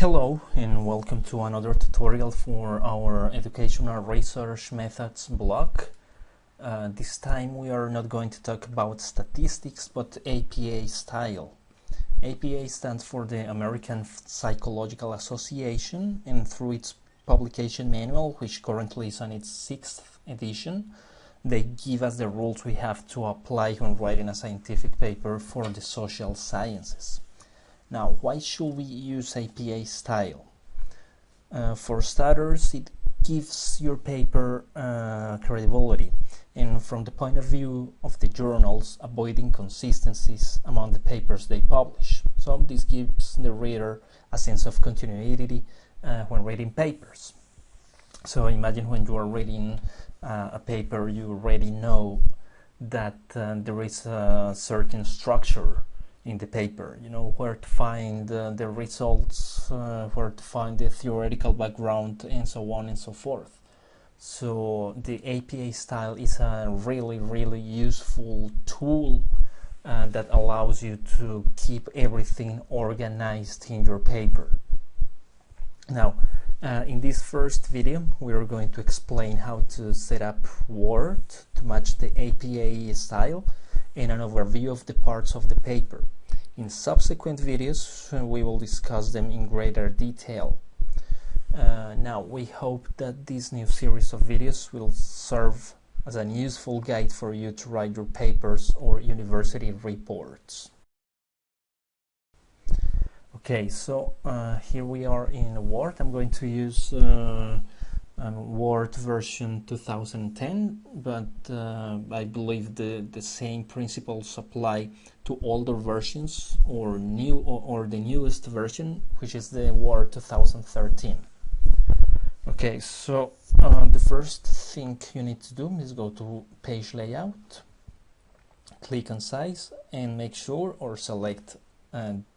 Hello and welcome to another tutorial for our Educational Research Methods blog. This time we are not going to talk about statistics but APA style. APA stands for the American Psychological Association, and through its publication manual, which currently is on its 6th edition, they give us the rules we have to apply when writing a scientific paper for the social sciences. Now, why should we use APA style? For starters, it gives your paper credibility, and from the point of view of the journals, avoid inconsistencies among the papers they publish. So this gives the reader a sense of continuity when reading papers. So imagine when you are reading a paper, you already know that there is a certain structure in the paper. You know where to find the results, where to find the theoretical background, and so on and so forth. So the APA style is a really useful tool that allows you to keep everything organized in your paper. Now, in this first video, we are going to explain how to set up Word to match the APA style and an overview of the parts of the paper. In subsequent videos, we will discuss them in greater detail. Now, we hope that this new series of videos will serve as an useful guide for you to write your papers or university reports. Okay, so here we are in Word. I'm going to use Word version 2010, but I believe the same principles apply to older versions or the newest version, which is the Word 2013. Okay, so the first thing you need to do is go to Page Layout, click on Size, and make sure or select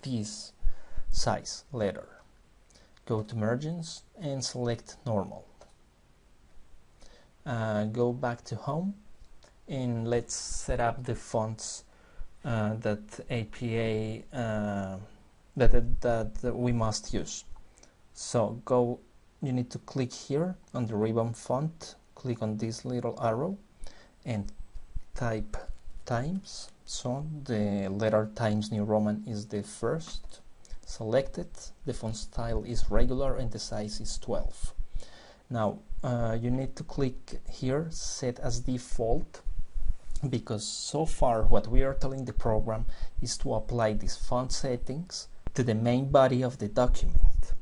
this size letter. Go to Margins and select Normal. Go back to Home and let's set up the fonts that APA that we must use. So you need to click here on the ribbon font, click on this little arrow and type Times. So the letter Times New Roman is the first. Select it, the font style is regular and the size is 12. Now you need to click here, Set as Default, because so far what we are telling the program is to apply these font settings to the main body of the document.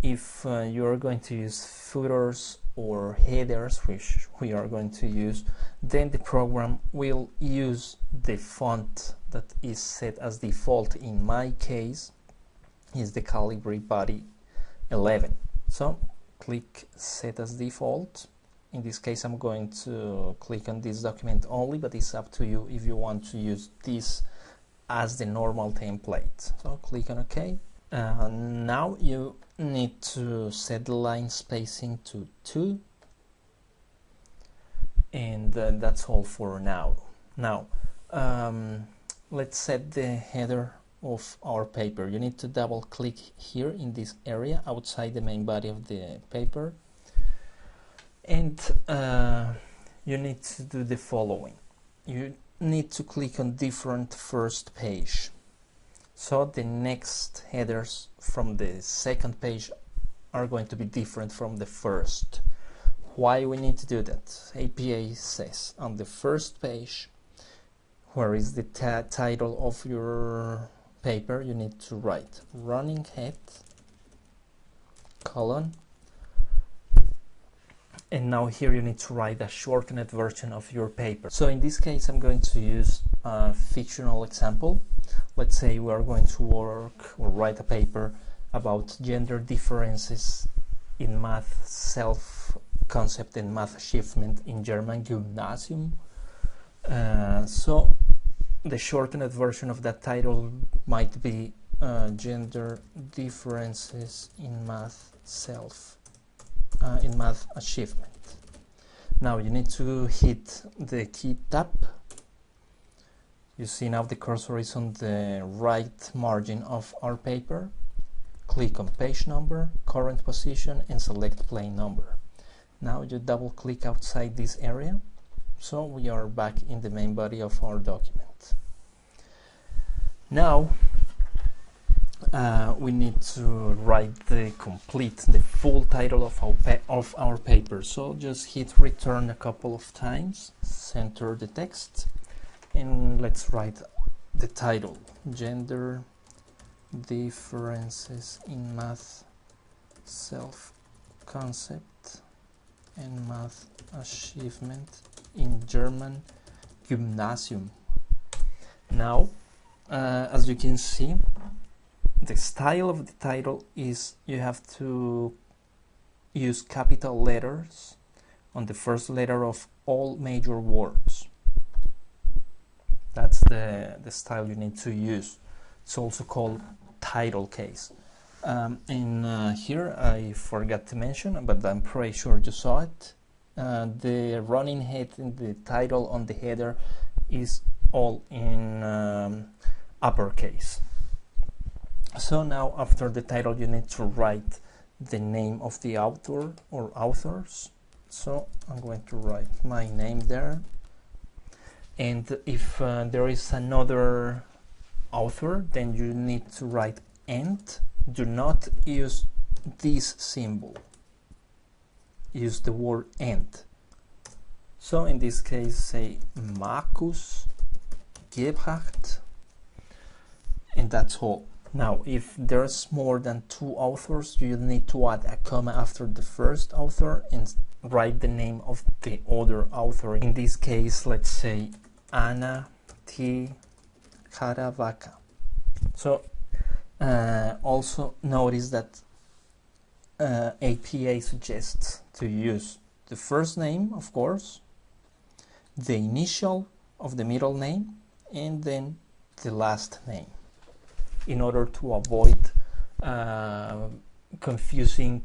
If you are going to use footers or headers, which we are going to use, then the program will use the font that is set as default. In my case, is the Calibri Body 11. So click Set as Default. In this case, I'm going to click on this document only, but it's up to you if you want to use this as the normal template. So click on OK. Now you need to set the line spacing to 2, and that's all for now. Now let's set the header of our paper. You need to double click here in this area outside the main body of the paper, and you need to do the following. You need to click on Different First Page, so the next headers from the second page are going to be different from the first. Why we need to do that? APA says on the first page, where is the title of your paper, you need to write Running Head, colon, and now here you need to write a shortened version of your paper. So in this case I'm going to use a fictional example. Let's say we are going to work or write a paper about gender differences in math self-concept and math achievement in German gymnasium. So the shortened version of that title might be Gender Differences in Math Achievement. Now you need to hit the key Tab. You see now the cursor is on the right margin of our paper. click on page number, current position, and select plain number. Now you double click outside this area, so we are back in the main body of our document. Now we need to write the full title of our paper. So just hit return a couple of times, center the text, and let's write the title: Gender Differences in Math Self-Concept and Math Achievement in German Gymnasium. Now, as you can see, the style of the title is you have to use capital letters on the first letter of all major words. That's the style you need to use. It's also called title case. And here I forgot to mention, but I'm pretty sure you saw it. The running head in the title on the header is all in uppercase. So now after the title you need to write the name of the author or authors. So I'm going to write my name there. And if there is another author, then you need to write and. Do not use this symbol. Use the word and. So in this case say Markus Gebhardt, and that's all. Now if there's more than 2 authors, you need to add a comma after the first author and write the name of the other author. In this case, let's say Anna T. Caravaca. So also notice that APA suggests to use the first name, of course, the initial of the middle name, and then the last name, in order to avoid confusion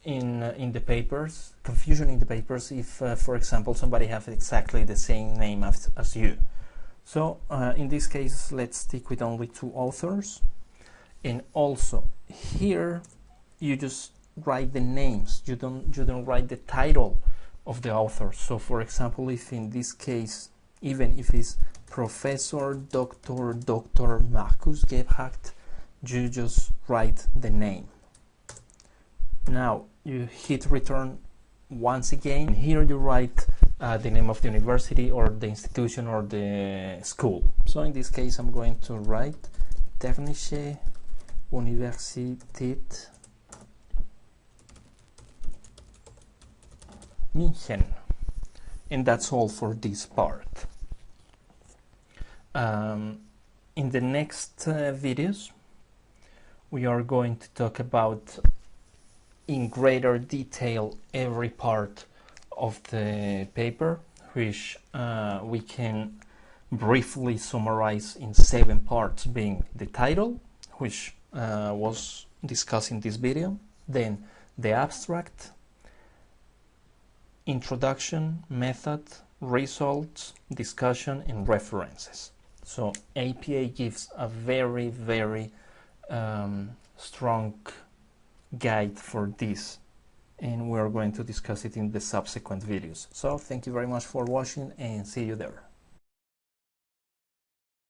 in the papers if, for example, somebody has exactly the same name as you. So in this case, let's stick with only 2 authors. And also here you just write the names. You don't write the title of the author. So for example, if in this case, even if it's Professor Dr. Markus Gebhardt, you just write the name. Now you hit return once again. Here you write the name of the university or the institution or the school. So in this case I'm going to write Technische Universität München. And that's all for this part. In the next videos we are going to talk about in greater detail every part of the paper, which we can briefly summarize in 7 parts, being the title, which was discussed in this video, then the abstract, introduction, method, results, discussion, and references. So APA gives a very, very strong guide for this, and we're going to discuss it in the subsequent videos. So thank you very much for watching, and see you there.